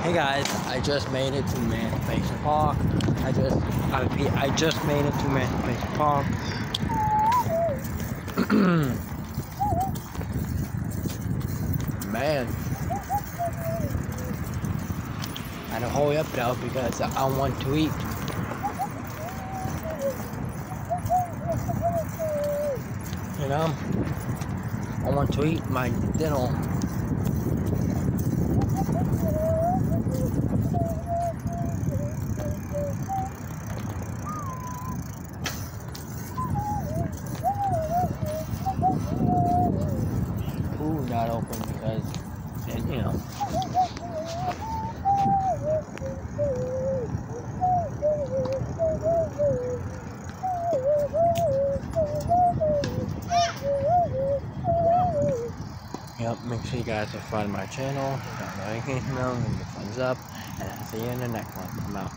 Hey guys, I just made it to Emancipation Park. I just made it to Emancipation Park. Man, I had to hurry up though because I want to eat. You know, I want to eat my dinner. Food not open because, you know. Yep, make sure you guys subscribe to my channel, hit that notification bell, give me a thumbs up, and I'll see you in the next one. I'm out.